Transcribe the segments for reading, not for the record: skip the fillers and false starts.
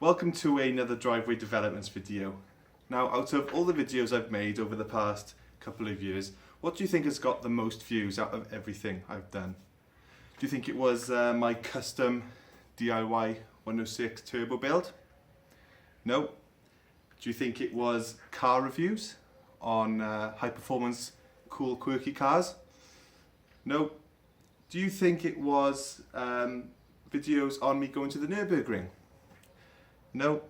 Welcome to another driveway developments video. Now, out of all the videos I've made over the past couple of years, what do you think has got the most views out of everything I've done? Do you think it was my custom DIY 106 turbo build? No. Do you think it was car reviews on high performance, cool, quirky cars? No. Do you think it was videos on me going to the Nürburgring? No.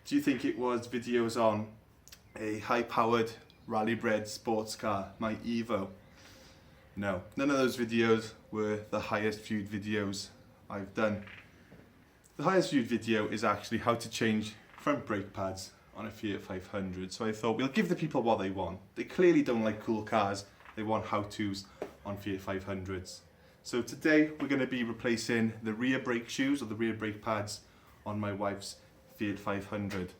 Do you think it was videos on a high-powered rally-bred sports car, my Evo? No. None of those videos were the highest viewed videos I've done. The highest viewed video is actually how to change front brake pads on a Fiat 500. So I thought we'll give the people what they want. They clearly don't like cool cars, they want how-tos on Fiat 500s. So today we're going to be replacing the rear brake shoes or the rear brake pads on my wife's Fiat 500.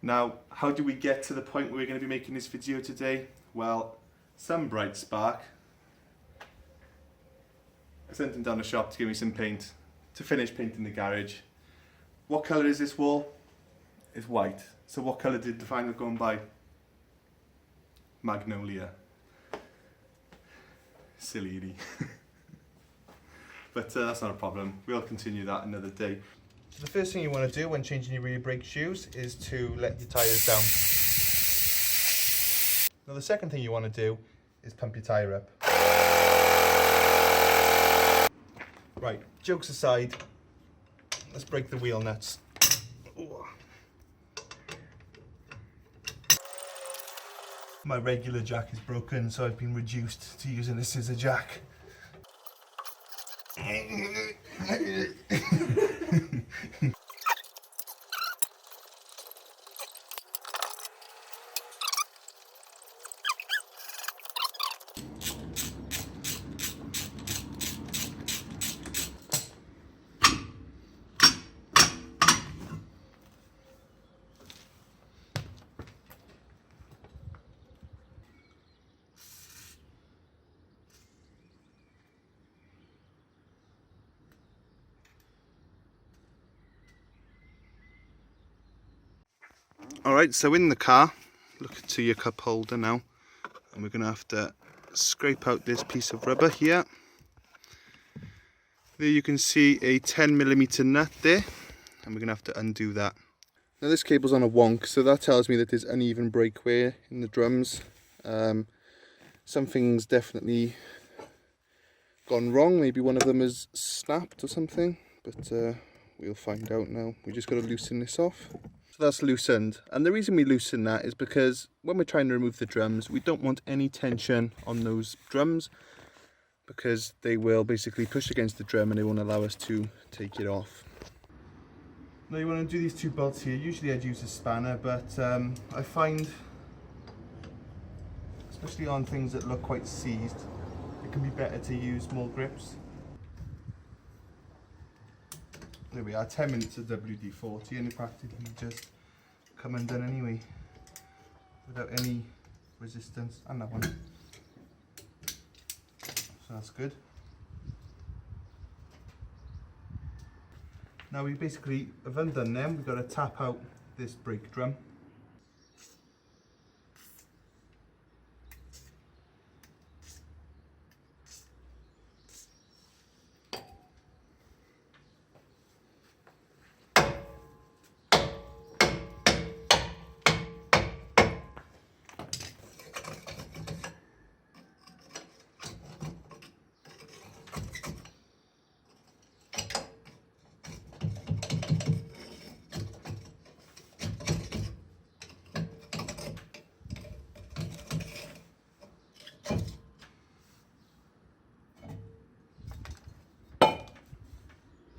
Now, how do we get to the point where we're going to be making this video today? Well, some bright spark. I sent him down the shop to give me some paint to finish painting the garage. What colour is this wall? It's white. So what colour did the final go and buy? Magnolia. Silly Edie. But that's not a problem. We'll continue that another day. The first thing you want to do when changing your rear brake shoes is to let your tyres down. Now the second thing you want to do is pump your tyre up. Right, jokes aside, let's break the wheel nuts. Ooh. My regular jack is broken, so I've been reduced to using a scissor jack. Alright, so in the car, look to your cup holder now, and we're going to have to scrape out this piece of rubber here. There you can see a 10mm nut there, and we're going to have to undo that. Now this cable's on a wonk, so that tells me that there's uneven brake wear in the drums. Something's definitely gone wrong, maybe one of them has snapped or something, but we'll find out now. We just got to loosen this off. So that's loosened, and the reason we loosen that is because when we're trying to remove the drums, we don't want any tension on those drums because they will basically push against the drum and they won't allow us to take it off. Now you want to do these two bolts here. Usually I'd use a spanner, but I find, especially on things that look quite seized, it can be better to use small grips. There we are, 10 minutes of WD-40 and it practically just come undone anyway, without any resistance, and that one. So that's good. Now we basically have undone them, we've got to tap out this brake drum.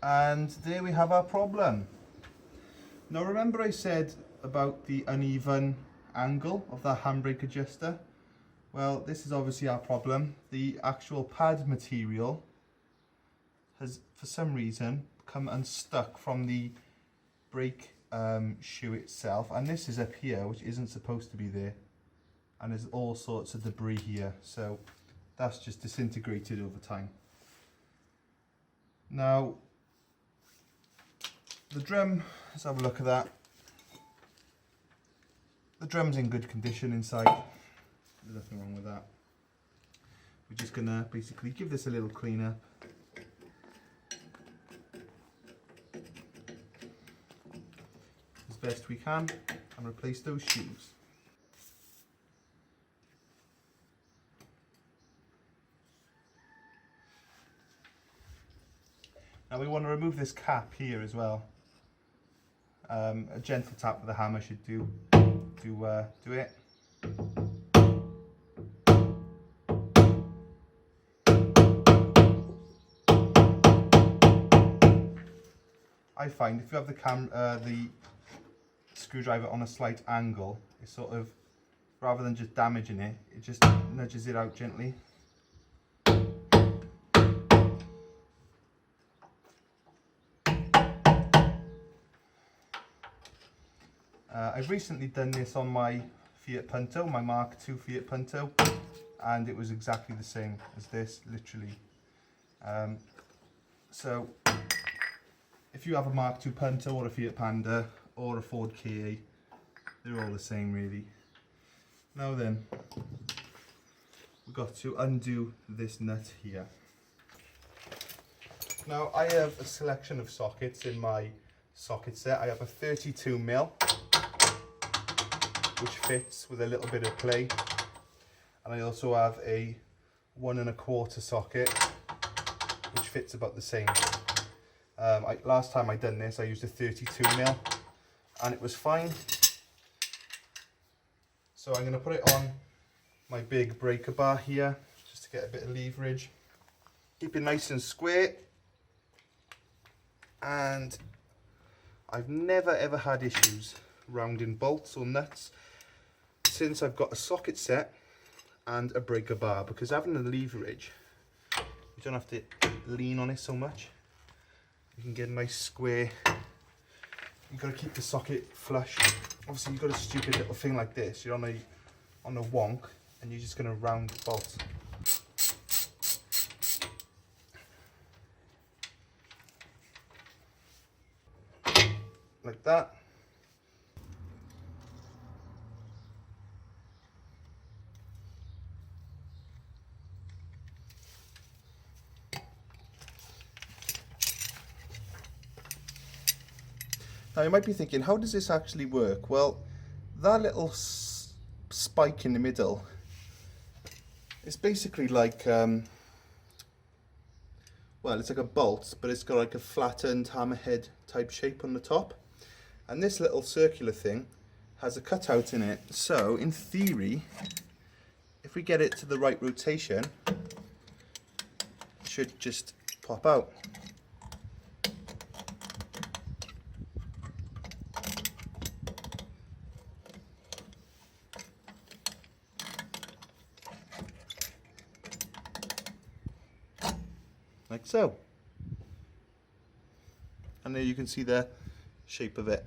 And there we have our problem. Now remember I said about the uneven angle of that handbrake adjuster? Well, this is obviously our problem. The actual pad material has, for some reason, come unstuck from the brake shoe itself. And this is up here, which isn't supposed to be there. And there's all sorts of debris here. So that's just disintegrated over time. Now, The drum, let's have a look at that. The drum's in good condition inside. There's nothing wrong with that. We're just gonna basically give this a little clean up. As best we can and replace those shoes. Now we want to remove this cap here as well. A gentle tap with a hammer should do it. I find if you have the screwdriver on a slight angle, it sort of, rather than just damaging it, it just nudges it out gently. I've recently done this on my Fiat Punto, my Mark II Fiat Punto, and it was exactly the same as this, literally. So, if you have a Mark II Punto or a Fiat Panda or a Ford KA, they're all the same really. Now then, we've got to undo this nut here. Now I have a selection of sockets in my socket set. I have a 32mm, which fits with a little bit of play, and I also have a 1 1/4 socket, which fits about the same. Last time I done this, I used a 32mm, and it was fine. So I'm going to put it on my big breaker bar here, just to get a bit of leverage. Keep it nice and square, and I've never ever had issues rounding bolts or nuts since I've got a socket set and a breaker bar, because having the leverage, you don't have to lean on it so much. You can get a nice square. You've got to keep the socket flush. Obviously you've got a stupid little thing like this, you're on a wonk, and you're just going to round the bolt. Like that. Now you might be thinking, how does this actually work? Well, that little spike in the middle is basically like, well, it's like a bolt, but it's got like a flattened hammerhead type shape on the top. And this little circular thing has a cutout in it. So in theory, if we get it to the right rotation, it should just pop out. Like so. And there you can see the shape of it.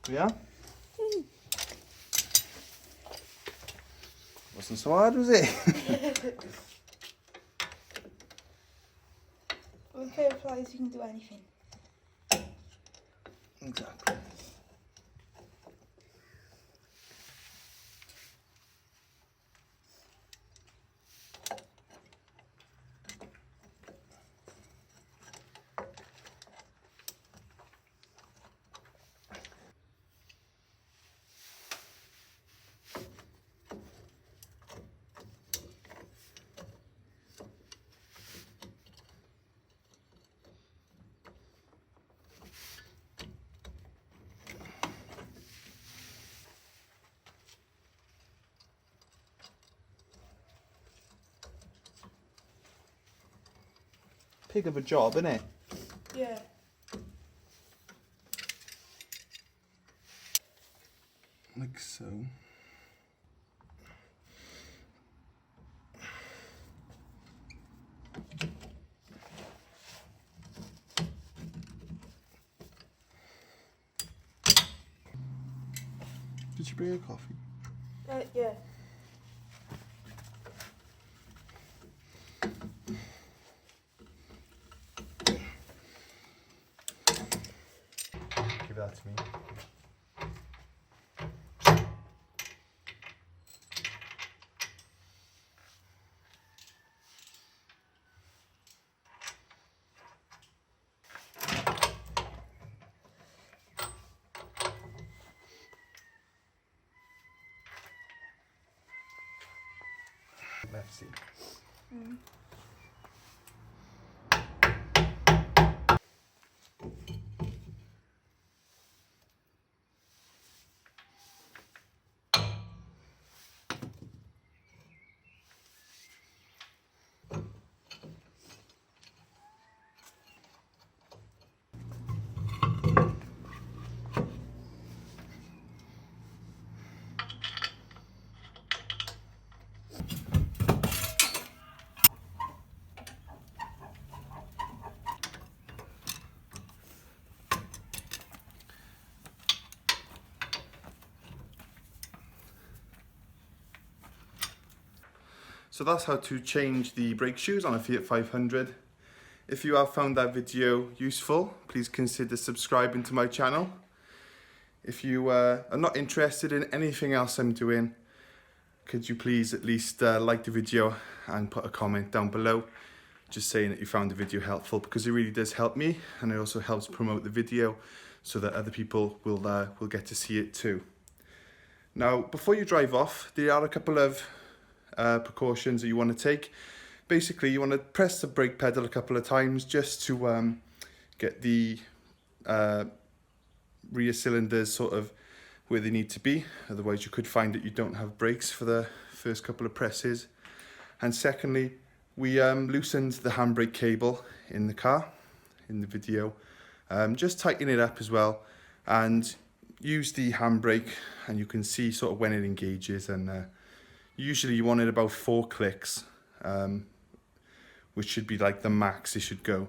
Yeah? Wasn't so hard, was it? With paper pliers you can do anything. Exactly. pig of a job, isn't it? Yeah. Like so. Did you bring a coffee? Yeah. Give that to me. Let's see. So that's how to change the brake shoes on a Fiat 500. If you have found that video useful, please consider subscribing to my channel. If you are not interested in anything else I'm doing, could you please at least like the video and put a comment down below just saying that you found the video helpful, because it really does help me, and it also helps promote the video so that other people will get to see it too. Now, before you drive off, there are a couple of precautions that you want to take. Basically, you want to press the brake pedal a couple of times just to get the rear cylinders sort of where they need to be. Otherwise, you could find that you don't have brakes for the first couple of presses. And secondly, we loosened the handbrake cable in the car in the video. Just tighten it up as well and use the handbrake, and you can see sort of when it engages, and usually you want it about 4 clicks, which should be like the max it should go.